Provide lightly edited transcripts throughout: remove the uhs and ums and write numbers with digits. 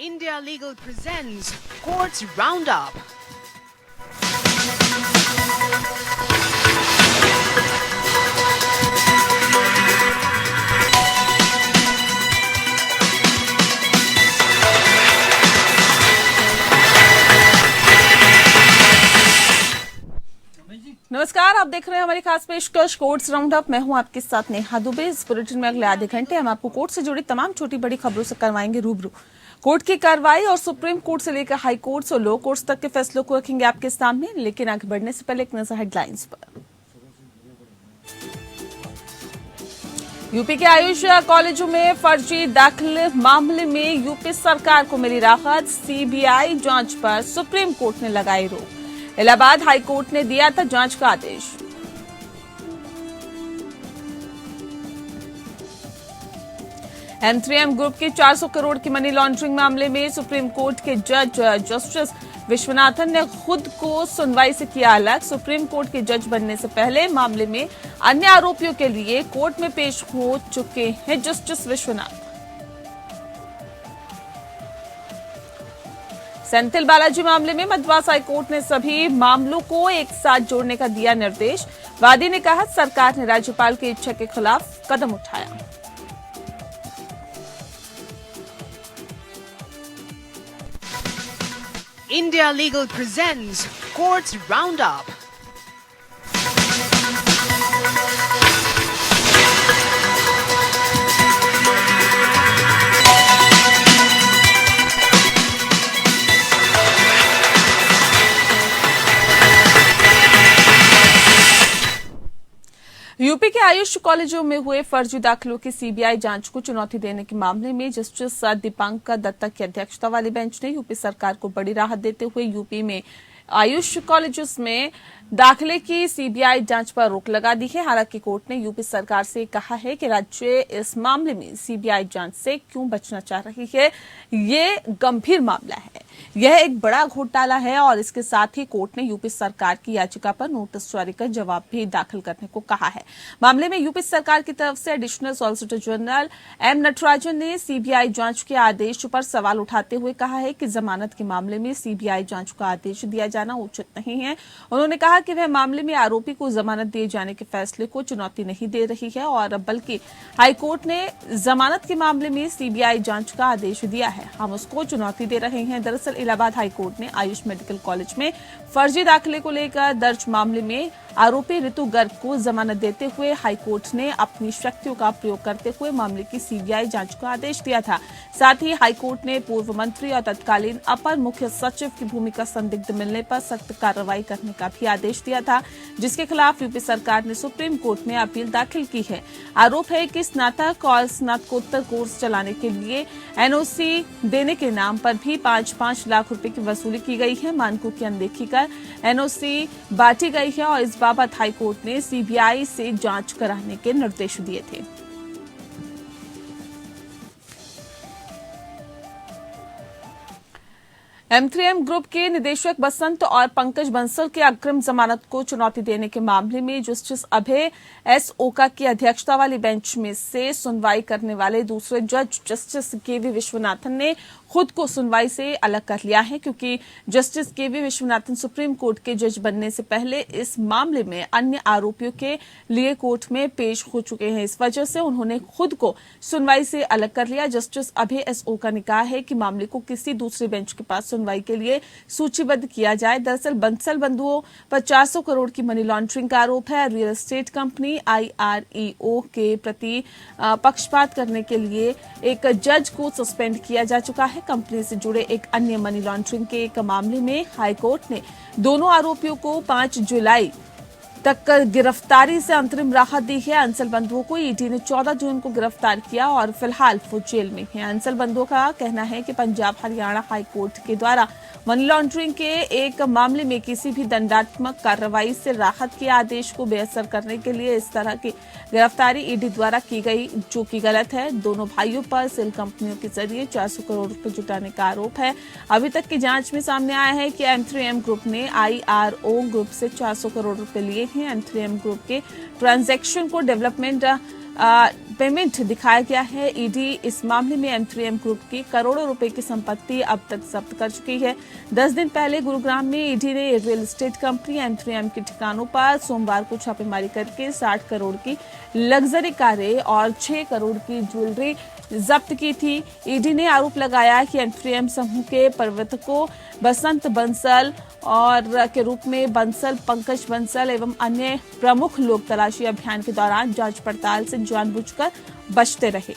India Legal presents Courts Roundup. नमस्कार, आप देख रहे हैं हमारी खास पेशकश कोर्ट्स राउंड अप। मैं हूं आपके साथ नेहा दुबे। इस बुलेटिन में अगले आधे घंटे हम आपको कोर्ट से जुड़ी तमाम छोटी बड़ी खबरों से करवाएंगे रूबरू। कोर्ट की कार्रवाई और सुप्रीम कोर्ट से लेकर हाई कोर्ट्स और लो कोर्ट्स तक के फैसलों को रखेंगे आपके सामने। लेकिन आगे बढ़ने से पहले एक नजर हेडलाइंस पर। यूपी के आयुष कॉलेजों में फर्जी दाखिले मामले में यूपी सरकार को मिली राहत। सीबीआई जांच पर सुप्रीम कोर्ट ने लगाई रोक। इलाहाबाद हाई कोर्ट ने दिया था जांच का आदेश। M3M ग्रुप के 400 करोड़ की मनी लॉन्ड्रिंग मामले में सुप्रीम कोर्ट के जज जस्टिस विश्वनाथन ने खुद को सुनवाई से किया अलग। सुप्रीम कोर्ट के जज बनने से पहले मामले में अन्य आरोपियों के लिए कोर्ट में पेश हो चुके हैं जस्टिस विश्वनाथ। सेंथिल बालाजी मामले में मद्रास हाईकोर्ट ने सभी मामलों को एक साथ जोड़ने का दिया निर्देश। वादी ने कहा सरकार ने राज्यपाल की इच्छा के खिलाफ कदम उठाया। India Legal presents Courts Roundup. UP के आयुष कॉलेजों में हुए फर्जी दाखिलों की सीबीआई जांच को चुनौती देने के मामले में जस्टिस दीपांकर दत्ता की अध्यक्षता वाली बेंच ने यूपी सरकार को बड़ी राहत देते हुए यूपी में आयुष कॉलेजों में दाखिले की सीबीआई जांच पर रोक लगा दी है। हालांकि कोर्ट ने यूपी सरकार से कहा है कि राज्य इस मामले में सीबीआई जांच से क्यों बचना चाह रही है। ये गंभीर मामला है, यह एक बड़ा घोटाला है और इसके साथ ही कोर्ट ने यूपी सरकार की याचिका पर नोटिस जारी कर जवाब भी दाखिल करने को कहा है। मामले में यूपी सरकार की तरफ से additional solicitor general M Natarajan ने सीबीआई जांच के आदेश पर सवाल उठाते हुए कहा है कि जमानत के मामले में सीबीआई जांच का आदेश दिया जाना उचित नहीं है। उन्होंने कहा कि वह मामले में आरोपी को जमानत दिए जाने के फैसले को चुनौती नहीं दे रही है और बल्कि हाईकोर्ट ने जमानत के मामले में सीबीआई जांच का आदेश दिया है, हम उसको चुनौती दे रहे हैं। दरअसल इलाहाबाद हाईकोर्ट ने आयुष मेडिकल कॉलेज में फर्जी दाखिले को लेकर दर्ज मामले में आरोपी ऋतु गर्ग को जमानत देते हुए हाईकोर्ट ने अपनी शक्तियों का प्रयोग करते हुए मामले की सीबीआई जांच का आदेश दिया था। साथ ही हाईकोर्ट ने पूर्व मंत्री और तत्कालीन अपर मुख्य सचिव की भूमिका संदिग्ध मिलने पर सख्त कार्रवाई करने का भी आदेश दिया था, जिसके खिलाफ यूपी सरकार ने सुप्रीम कोर्ट में अपील दाखिल की है। आरोप है कि स्नातक और स्नातकोत्तर कोर्स चलाने के लिए एनओसी देने के नाम पर भी 5-5 लाख रुपए की वसूली की गई है। मानकों की अनदेखी कर एनओसी बांटी गई है और इस बाबत हाईकोर्ट ने सीबीआई से जांच कराने के निर्देश दिए थे। M3M ग्रुप के निदेशक बसंत और पंकज बंसल के अग्रिम जमानत को चुनौती देने के मामले में जस्टिस अभय एस ओका की अध्यक्षता वाली बेंच में से सुनवाई करने वाले दूसरे जज जस्टिस केवी विश्वनाथन ने खुद को सुनवाई से अलग कर लिया है, क्योंकि जस्टिस केवी विश्वनाथन सुप्रीम कोर्ट के जज बनने से पहले इस मामले में अन्य आरोपियों के लिए कोर्ट में पेश हो चुके हैं। इस वजह से उन्होंने खुद को सुनवाई से अलग कर लिया। जस्टिस अभय एस ओका ने कहा है कि मामले को किसी दूसरे बेंच के पास सुनवाई के लिए सूचीबद्ध किया जाए। दरअसल बंसल बंधुओं पर 400 करोड़ की मनी लॉन्ड्रिंग का आरोप है। रियल एस्टेट कंपनी IREO के प्रति पक्षपात करने के लिए एक जज को सस्पेंड किया जा चुका है। कंपनी से जुड़े एक अन्य मनी लॉन्ड्रिंग के एक मामले में हाईकोर्ट ने दोनों आरोपियों को 5 जुलाई तक गिरफ्तारी से अंतरिम राहत दी है। अंसल बंधुओं को ईडी ने 14 जून को गिरफ्तार किया और फिलहाल वो जेल में है। अंसल बंधुओं का कहना है कि पंजाब हरियाणा हाई कोर्ट के द्वारा मनी लॉन्ड्रिंग के एक मामले में किसी भी दंडात्मक कार्रवाई से राहत के आदेश को बेअसर करने के लिए इस तरह की गिरफ्तारी ईडी द्वारा की गई, जो कि गलत है। दोनों भाइयों पर सेल कंपनियों के जरिए 400 करोड़ रुपए जुटाने का आरोप है। अभी तक की जांच में सामने आया है कि M3M ग्रुप ने IRO ग्रुप से 400 करोड़ रुपए लिए हैं। M3M ग्रुप के ट्रांजैक्शन को डेवलपमेंट पेमेंट दिखाया गया है। ईडी इस मामले में M3M ग्रुप की करोड़ों रुपए की संपत्ति अब तक जब्त कर चुकी है। 10 दिन पहले गुरुग्राम में ईडी ने रियल एस्टेट कंपनी M3M के ठिकानों पर सोमवार को छापेमारी करके 60 करोड़ की लग्जरी कारें और 6 करोड़ की ज्वेलरी जब्त की थी। ईडी ने आरोप लगाया कि M3M समूह के प्रवर्तकों बसंत बंसल और के रूप में बंसल, पंकज बंसल एवं अन्य प्रमुख लोग तलाशी अभियान के दौरान जांच पड़ताल से जानबूझकर बचते रहे।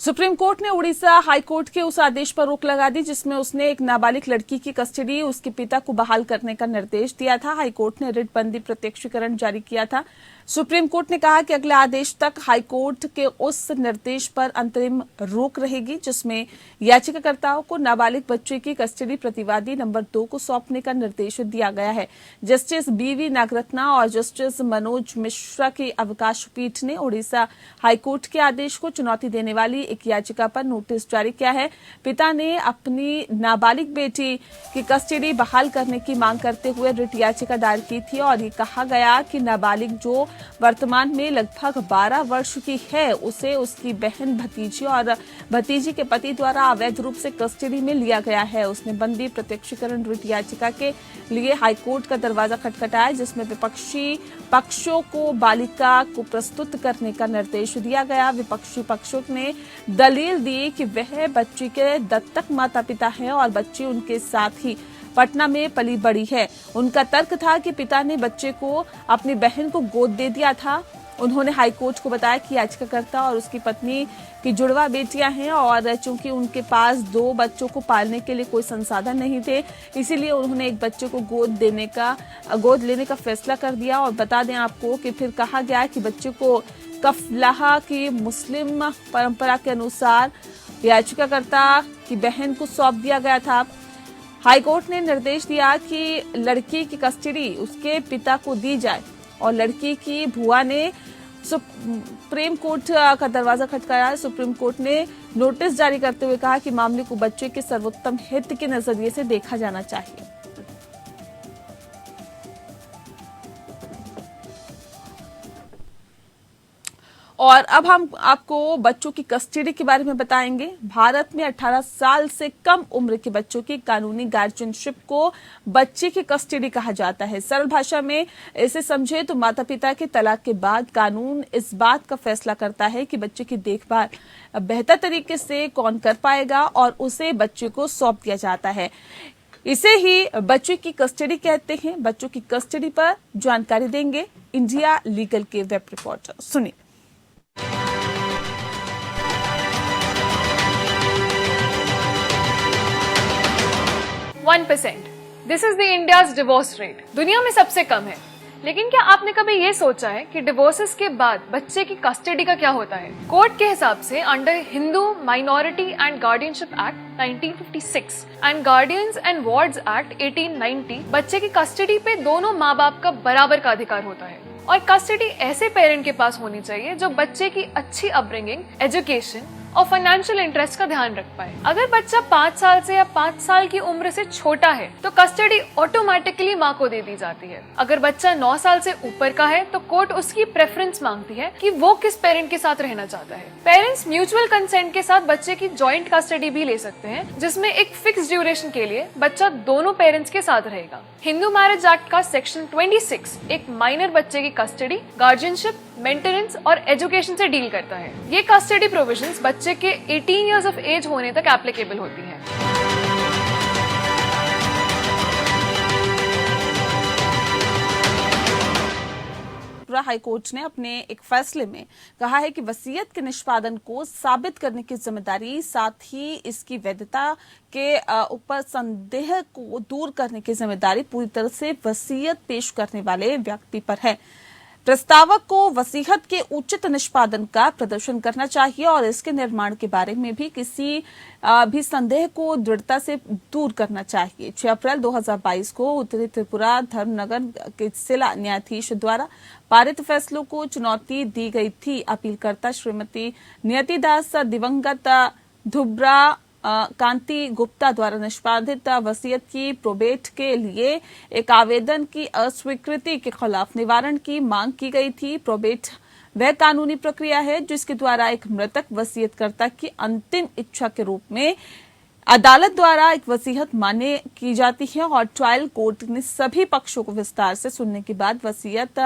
सुप्रीम कोर्ट ने उड़ीसा हाई कोर्ट के उस आदेश पर रोक लगा दी जिसमें उसने एक नाबालिग लड़की की कस्टडी उसके पिता को बहाल करने का निर्देश दिया था। हाई कोर्ट ने रिट बंदी प्रत्यक्षीकरण जारी किया था। सुप्रीम कोर्ट ने कहा कि अगले आदेश तक हाई कोर्ट के उस निर्देश पर अंतरिम रोक रहेगी जिसमें याचिकाकर्ताओं को नाबालिग बच्चे की कस्टडी प्रतिवादी नंबर 2 को सौंपने का निर्देश दिया गया है। जस्टिस BV नागरत्ना और जस्टिस मनोज मिश्रा की अवकाश पीठ ने उड़ीसा हाईकोर्ट के आदेश को चुनौती देने वाली एक याचिका पर नोटिस जारी किया है। पिता ने अपनी नाबालिग बेटी की कस्टडी बहाल करने की मांग करते हुए रिट याचिका दायर की थी और ये कहा गया कि नाबालिग जो वर्तमान में लगभग 12 वर्ष की है उसे उसकी बहन, भतीजी और भतीजी के पति द्वारा अवैध रूप से कस्टडी में लिया गया है। उसने बंदी प्रत्यक्षीकरण रिट याचिका के लिए हाईकोर्ट का दरवाजा खटखटाया जिसमें विपक्षी पक्षों को बालिका को प्रस्तुत करने का निर्देश दिया गया। विपक्षी पक्षों ने दलील दी कि वह बच्ची के दत्तक माता पिता है और बच्ची उनके साथ ही पटना में पली बड़ी है। उनका तर्क था कि पिता ने बच्चे को अपनी बहन को गोद दे दिया था। उन्होंने हाईकोर्ट को बताया कि याचिकाकर्ता और उसकी पत्नी की जुड़वा बेटियां हैं और चूंकि उनके पास 2 बच्चों को पालने के लिए कोई संसाधन नहीं थे इसीलिए उन्होंने एक बच्चे को गोद लेने का फैसला कर दिया। और बता दें आपको कि फिर कहा गया कि बच्चे को कफलाह की मुस्लिम परंपरा के अनुसार याचिकाकर्ता की बहन को सौंप दिया गया था। हाईकोर्ट ने निर्देश दिया कि लड़की की कस्टडी उसके पिता को दी जाए और लड़की की बुआ ने सुप्रीम कोर्ट का दरवाजा खटखटाया। सुप्रीम कोर्ट ने नोटिस जारी करते हुए कहा कि मामले को बच्चे के सर्वोत्तम हित के नजरिए से देखा जाना चाहिए। और अब हम आपको बच्चों की कस्टडी के बारे में बताएंगे। भारत में 18 साल से कम उम्र के बच्चों की कानूनी गार्जियनशिप को बच्चे की कस्टडी कहा जाता है। सरल भाषा में इसे समझे तो माता पिता के तलाक के बाद कानून इस बात का फैसला करता है कि बच्चे की देखभाल बेहतर तरीके से कौन कर पाएगा और उसे बच्चे को सौंप दिया जाता है। इसे ही बच्चे की कस्टडी कहते हैं। बच्चों की कस्टडी पर जानकारी देंगे इंडिया लीगल के वेब रिपोर्टर। सुनिए। 1%। This is the India's divorce rate. दुनिया में सबसे कम है। लेकिन क्या आपने कभी ये सोचा है कि डिवोर्सेस के बाद बच्चे की कस्टडी का क्या होता है? कोर्ट के हिसाब से under Hindu minority and guardianship act 1956 and guardians and wards act 1890 बच्चे की कस्टडी पे दोनों माँ बाप का बराबर का अधिकार होता है। और कस्टडी ऐसे पेरेंट के पास होनी चाहिए जो बच्चे की अच्छी अपब्रिंगिंग, एजुकेशन और फाइनेंशियल इंटरेस्ट का ध्यान रख पाए। अगर बच्चा 5 साल से या 5 साल की उम्र से छोटा है तो कस्टडी ऑटोमेटिकली माँ को दे दी जाती है। अगर बच्चा 9 साल से ऊपर का है तो कोर्ट उसकी प्रेफरेंस मांगती है कि वो किस पेरेंट के साथ रहना चाहता है। पेरेंट्स म्यूचुअल कंसेंट के साथ बच्चे की जॉइंट कस्टडी भी ले सकते हैं जिसमें एक फिक्स ड्यूरेशन के लिए बच्चा दोनों पेरेंट्स के साथ रहेगा। हिंदू मैरिज एक्ट का सेक्शन 26 एक माइनर बच्चे की कस्टडी, गार्जियनशिप, मेंटेनेंस और एजुकेशन से डील करता है। ये कस्टडी प्रोविजंस बच्चे के 18 इयर्स ऑफ एज होने तक एप्लीकेबल होती है। हाई कोर्ट ने अपने एक फैसले में कहा है कि वसीयत के निष्पादन को साबित करने की जिम्मेदारी, साथ ही इसकी वैधता के ऊपर संदेह को दूर करने की जिम्मेदारी पूरी तरह से वसीयत पेश करने वाले व्यक्ति पर है। प्रस्तावक को वसीयत के उचित निष्पादन का प्रदर्शन करना चाहिए और इसके निर्माण के बारे में भी किसी भी संदेह को दृढ़ता से दूर करना चाहिए। 6 अप्रैल 2022 को उत्तरी त्रिपुरा धर्मनगर के जिला न्यायाधीश द्वारा पारित फैसलों को चुनौती दी गई थी। अपीलकर्ता श्रीमती नियति दास दिवंगत धुब्रा कांति गुप्ता द्वारा निष्पादित वसीयत की प्रोबेट के लिए एक आवेदन की अस्वीकृति के खिलाफ निवारण की मांग की गई थी। प्रोबेट वह कानूनी प्रक्रिया है जिसके द्वारा एक मृतक वसीयतकर्ता की अंतिम इच्छा के रूप में अदालत द्वारा एक वसीयत मान्य की जाती है और ट्रायल कोर्ट ने सभी पक्षों को विस्तार से सुनने के बाद वसीयत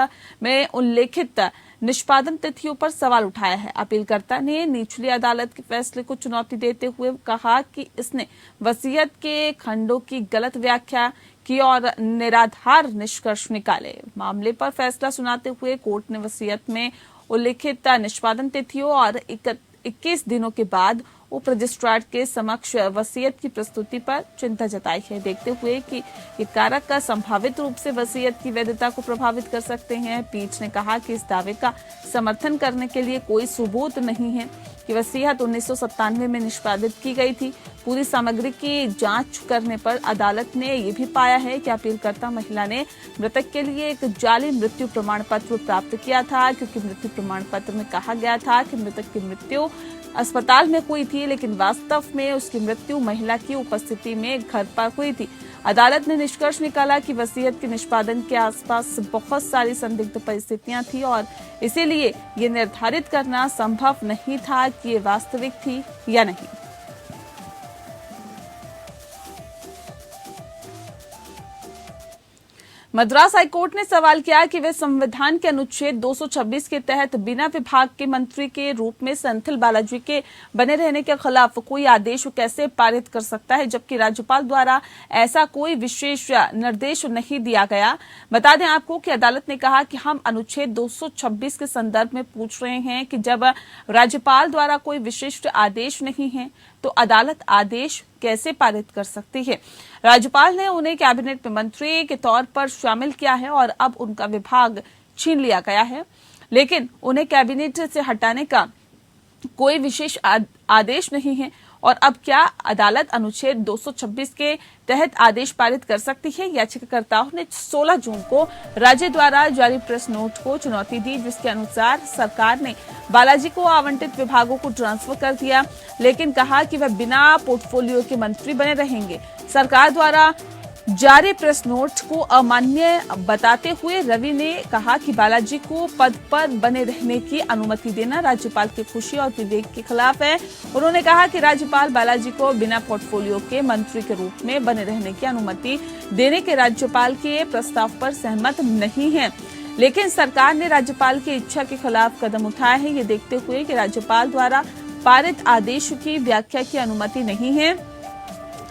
में उल्लेखित निष्पादन तिथियों पर सवाल उठाया है। अपीलकर्ता ने निचली अदालत के फैसले को चुनौती देते हुए कहा कि इसने वसीयत के खंडों की गलत व्याख्या की और निराधार निष्कर्ष निकाले। मामले पर फैसला सुनाते हुए कोर्ट ने वसीयत में उल्लेखित निष्पादन तिथियों और 21 दिनों के बाद उप रजिस्ट्रार के समक्ष वसीयत की प्रस्तुति पर चिंता जताई है, देखते हुए कि ये कारक का संभावित रूप से वसीयत की वैधता को प्रभावित कर सकते हैं। पीठ ने कहा कि इस दावे का समर्थन करने के लिए कोई सबूत नहीं है कि वसीयत 1997 में निष्पादित की गई थी। पूरी सामग्री की जांच करने पर अदालत ने ये भी पाया है कि अपीलकर्ता महिला ने मृतक के लिए एक जाली मृत्यु प्रमाण पत्र प्राप्त किया था, क्योंकि मृत्यु प्रमाण पत्र में कहा गया था कि मृतक की मृत्यु अस्पताल में हुई थी, लेकिन वास्तव में उसकी मृत्यु महिला की उपस्थिति में घर पर हुई थी। अदालत ने निष्कर्ष निकाला कि वसीयत के निष्पादन के आसपास बहुत सारी संदिग्ध परिस्थितियां थी और इसीलिए ये निर्धारित करना संभव नहीं था कि ये वास्तविक थी या नहीं। मद्रास हाईकोर्ट ने सवाल किया कि वे संविधान के अनुच्छेद 226 के तहत बिना विभाग के मंत्री के रूप में सेंथिल बालाजी के बने रहने के खिलाफ कोई आदेश कैसे पारित कर सकता है, जबकि राज्यपाल द्वारा ऐसा कोई विशेष निर्देश नहीं दिया गया। बता दें आपको कि अदालत ने कहा कि हम अनुच्छेद 226 के संदर्भ में पूछ रहे हैं कि जब राज्यपाल द्वारा कोई विशिष्ट आदेश नहीं है तो अदालत आदेश कैसे पारित कर सकती है। राज्यपाल ने उन्हें कैबिनेट में मंत्री के तौर पर शामिल किया है और अब उनका विभाग छीन लिया गया है, लेकिन उन्हें कैबिनेट से हटाने का कोई विशेष आदेश नहीं है। और अब क्या अदालत अनुच्छेद 226 के तहत आदेश पारित कर सकती है? याचिकाकर्ताओं ने 16 जून को राज्य द्वारा जारी प्रेस नोट को चुनौती दी, जिसके अनुसार सरकार ने बालाजी को आवंटित विभागों को ट्रांसफर कर दिया, लेकिन कहा कि वह बिना पोर्टफोलियो के मंत्री बने रहेंगे। सरकार द्वारा जारी प्रेस नोट को अमान्य बताते हुए रवि ने कहा कि बालाजी को पद पर बने रहने की अनुमति देना राज्यपाल की खुशी और विवेक के खिलाफ है। उन्होंने कहा कि राज्यपाल बालाजी को बिना पोर्टफोलियो के मंत्री के रूप में बने रहने की अनुमति देने के राज्यपाल के प्रस्ताव पर सहमत नहीं है, लेकिन सरकार ने राज्यपाल की इच्छा के खिलाफ कदम उठाया है, ये देखते हुए कि राज्यपाल द्वारा पारित आदेश की व्याख्या की अनुमति नहीं है।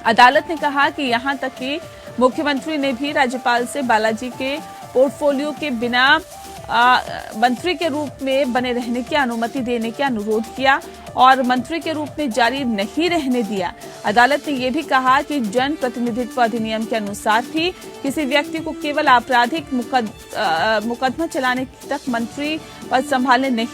अदालत ने कहा कि यहाँ तक कि मुख्यमंत्री ने भी राज्यपाल से बालाजी के पोर्टफोलियो के बिना मंत्री के रूप में बने रहने की अनुमति देने का अनुरोध किया और मंत्री के रूप में जारी नहीं रहने दिया। अदालत ने यह भी कहा कि जन प्रतिनिधित्व अधिनियम के अनुसार भी किसी व्यक्ति को केवल आपराधिक मुकदमा चलाने तक मंत्री पद संभालने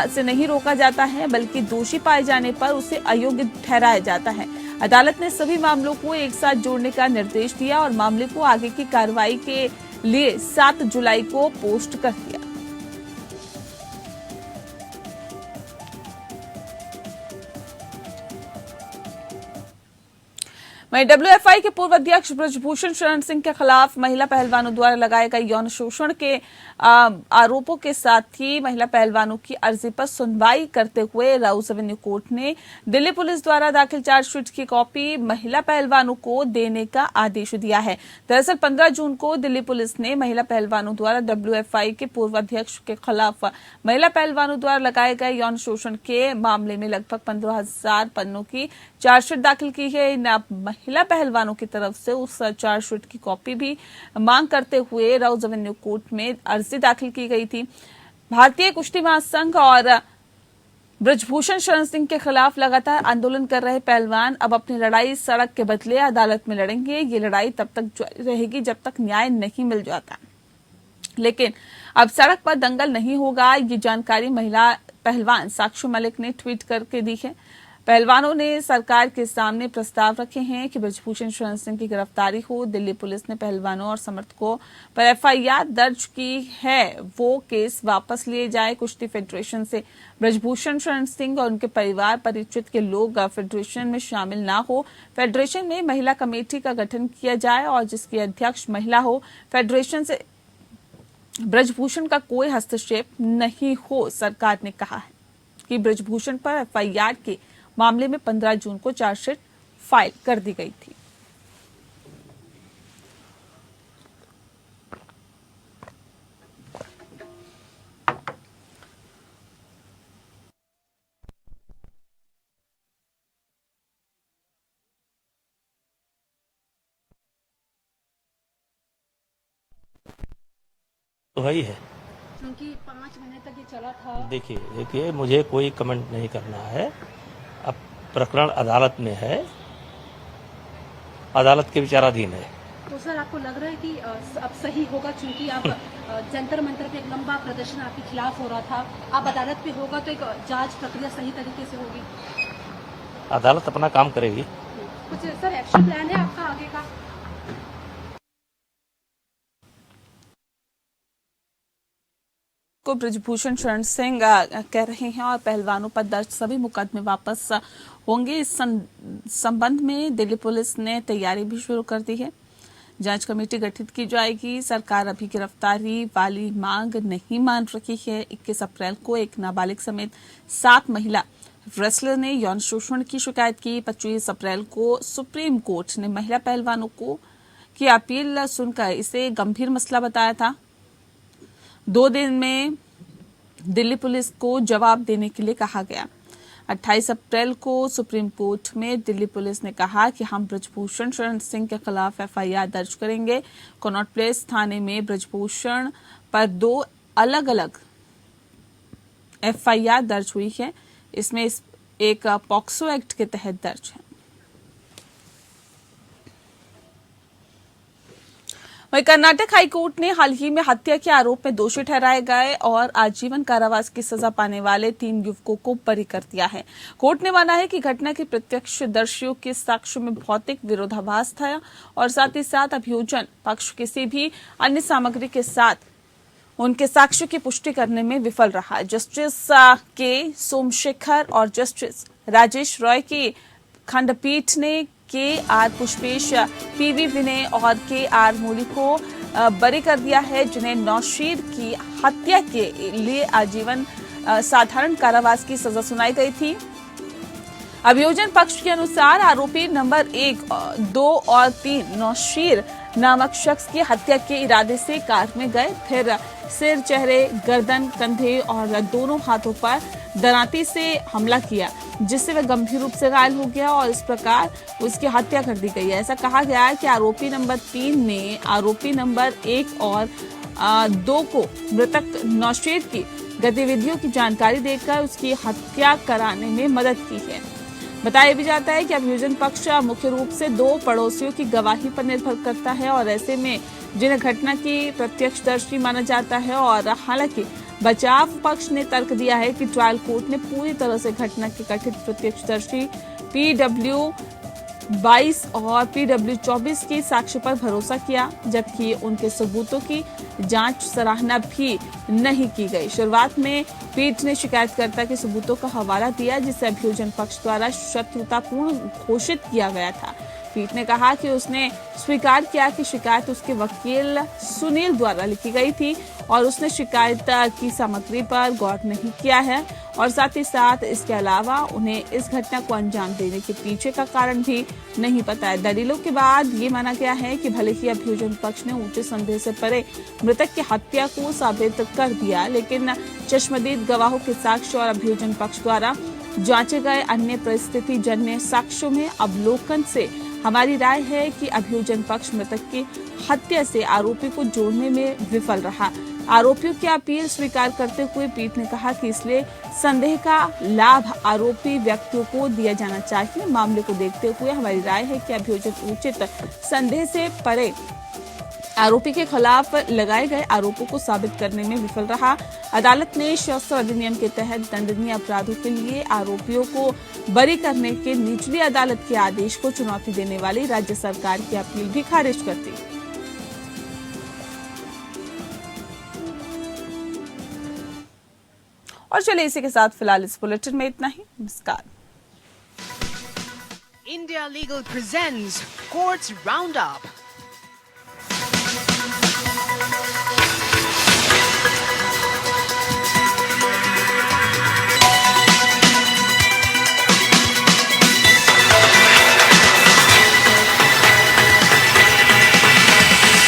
से नहीं रोका जाता है, बल्कि दोषी पाए जाने पर उसे अयोग्य ठहराया जाता है। अदालत ने सभी मामलों को एक साथ जोड़ने का निर्देश दिया और मामले को आगे की कार्रवाई के लिए 7 जुलाई को पोस्ट कर दिया। वहीं डब्ल्यूएफआई के पूर्व अध्यक्ष ब्रजभूषण शरण सिंह के खिलाफ महिला पहलवानों द्वारा लगाए गए यौन शोषण के आरोपों के साथ ही महिला पहलवानों की अर्जी पर सुनवाई करते हुए राउस एवेन्यू कोर्ट ने दिल्ली पुलिस द्वारा दाखिल चार्जशीट की कॉपी महिला पहलवानों को देने का आदेश दिया है। दरअसल 15 जून को दिल्ली पुलिस ने महिला पहलवानों द्वारा डब्ल्यूएफआई के पूर्व अध्यक्ष के खिलाफ महिला पहलवानों द्वारा लगाए गए यौन शोषण के मामले में लगभग 15,000 पन्नों की चार्जशीट दाखिल की है। महिला पहलवानों की तरफ से उस चार्जशीट की कॉपी भी मांग करते हुए राउस एवेन्यू कोर्ट में अर्जी दाखिल की गई थी। भारतीय कुश्ती महासंघ और ब्रजभूषण शरण सिंह के खिलाफ लगातार आंदोलन कर रहे पहलवान अब अपनी लड़ाई सड़क के बदले अदालत में लड़ेंगे। ये लड़ाई तब तक जारी रहेगी जब तक न्याय नहीं मिल जाता, लेकिन अब सड़क पर दंगल नहीं होगा। ये जानकारी महिला पहलवान साक्षी मलिक ने ट्वीट करके दी है। पहलवानों ने सरकार के सामने प्रस्ताव रखे हैं कि बृजभूषण शरण सिंह की गिरफ्तारी हो। दिल्ली पुलिस ने पहलवानों और समर्थकों पर एफआईआर दर्ज की है, वो केस वापस लिए जाए। कुश्ती फेडरेशन से बृजभूषण शरण सिंह और उनके परिवार परिचित के लोग फेडरेशन में शामिल ना हो। फेडरेशन में महिला कमेटी का गठन किया जाए और जिसकी अध्यक्ष महिला हो। फेडरेशन से बृजभूषण का कोई हस्तक्षेप नहीं हो। सरकार ने कहा है कि बृजभूषण पर एफआईआर के मामले में 15 जून को चार्जशीट फाइल कर दी गई थी। तो वही है। क्योंकि 5 महीने तक ये चला था। देखिए मुझे कोई कमेंट नहीं करना है। अब प्रकरण अदालत में है, अदालत के विचाराधीन है। तो सर आपको लग रहा है कि अब सही होगा, क्योंकि आप जंतर मंतर पे एक लंबा प्रदर्शन आपके खिलाफ हो रहा था, अब अदालत पे होगा तो एक जांच प्रक्रिया सही तरीके से होगी। अदालत अपना काम करेगी। कुछ सर एक्शन प्लान है आपका आगे का? को बृजभूषण शरण सिंह कह रहे हैं और पहलवानों पर दर्ज सभी मुकदमे वापस होंगे। इस संबंध में दिल्ली पुलिस ने तैयारी भी शुरू कर दी है। जांच कमेटी गठित की जाएगी। सरकार अभी गिरफ्तारी वाली मांग नहीं मान रही है। 21 अप्रैल को एक नाबालिग समेत 7 महिला रेसलर ने यौन शोषण की शिकायत की। 25 अप्रैल को सुप्रीम कोर्ट ने महिला पहलवानों की अपील सुनकर इसे गंभीर मसला बताया था। 2 दिन में दिल्ली पुलिस को जवाब देने के लिए कहा गया। 28 अप्रैल को सुप्रीम कोर्ट में दिल्ली पुलिस ने कहा कि हम बृजभूषण शरण सिंह के खिलाफ एफआईआर दर्ज करेंगे। कनॉट प्लेस थाने में बृजभूषण पर 2 अलग अलग एफआईआर दर्ज हुई है। इसमें एक पॉक्सो एक्ट के तहत दर्ज है। वहीं कर्नाटक हाईकोर्ट ने हाल ही में हत्या के आरोप में दोषी ठहराए गए और आजीवन कारावास की सजा पाने वाले 3 युवकों को बरी कर दिया है। कोर्ट ने माना है कि घटना के प्रत्यक्षदर्शियों के साक्ष्यों में भौतिक विरोधाभास था और साथ ही साथ अभियोजन पक्ष किसी भी अन्य सामग्री के साथ उनके साक्ष्य की पुष्टि करने में विफल रहा। जस्टिस के सोमशेखर और जस्टिस राजेश रॉय की खंडपीठ ने के.आर. पुष्पेश, पी.वी. विनय और के.आर. मूली को बरी कर दिया है, जिन्हें नौशीर की हत्या के लिए आजीवन साधारण कारावास की सजा सुनाई गई थी। अभियोजन पक्ष के अनुसार आरोपी नंबर 1, 2 और 3 नौशीर नामक शख्स की हत्या के इरादे से कार में गए, फिर सिर, चेहरे, गर्दन, कंधे और दोनों हाथों पर दरांती से हमला किया, जिससे वह गंभीर रूप से घायल हो गया और इस प्रकार उसकी हत्या कर दी गई है। ऐसा कहा गया है कि आरोपी नंबर 3 ने आरोपी नंबर 1 और 2 को मृतक नौशीर की गतिविधियों की जानकारी देकर उसकी हत्या कराने में मदद की है। बताया भी जाता है कि अभियोजन पक्ष मुख्य रूप से 2 पड़ोसियों की गवाही पर निर्भर करता है और ऐसे में जिन्हें घटना की प्रत्यक्षदर्शी माना जाता है। और हालांकि बचाव पक्ष ने तर्क दिया है कि ट्रायल कोर्ट ने पूरी तरह से घटना के कथित प्रत्यक्षदर्शी PW22 और PW24 के साक्ष्य पर भरोसा किया, जबकि उनके सबूतों की जांच सराहना भी नहीं की गई। शुरुआत में पीठ ने शिकायतकर्ता के सबूतों का हवाला दिया, जिसे अभियोजन पक्ष द्वारा शत्रुतापूर्ण घोषित किया गया था। पीठ ने कहा कि उसने स्वीकार किया कि शिकायत उसके वकील सुनील द्वारा लिखी गई थी और उसने शिकायत की सामग्री पर गौर नहीं किया है और साथ ही साथ इसके अलावा उन्हें इस घटना को अंजाम देने के पीछे का कारण भी नहीं पता है। दलीलों के बाद ये माना गया है कि भले ही अभियोजन पक्ष ने ऊंचे संदेह से परे मृतक की हत्या को साबित कर दिया, लेकिन चश्मदीद गवाहों के साक्ष्य और अभियोजन पक्ष द्वारा जांचे गए अन्य परिस्थिति जन्य साक्ष्यों में अवलोकन से हमारी राय है कि अभियोजन पक्ष मृतक की हत्या से आरोपी को जोड़ने में विफल रहा। आरोपियों की अपील स्वीकार करते हुए पीठ ने कहा कि इसलिए संदेह का लाभ आरोपी व्यक्तियों को दिया जाना चाहिए। मामले को देखते हुए हमारी राय है कि अभियोजन उचित संदेह से परे आरोपी के खिलाफ लगाए गए आरोपों को साबित करने में विफल रहा। अदालत ने शस्त्र अधिनियम के तहत दंडनीय अपराधों के लिए आरोपियों को बरी करने के निचली अदालत के आदेश को चुनौती देने वाली राज्य सरकार की अपील भी खारिज कर दी। और चलिए इसी के साथ फिलहाल इस बुलेटिन में इतना ही। नमस्कार। India Legal presents Courts Roundup.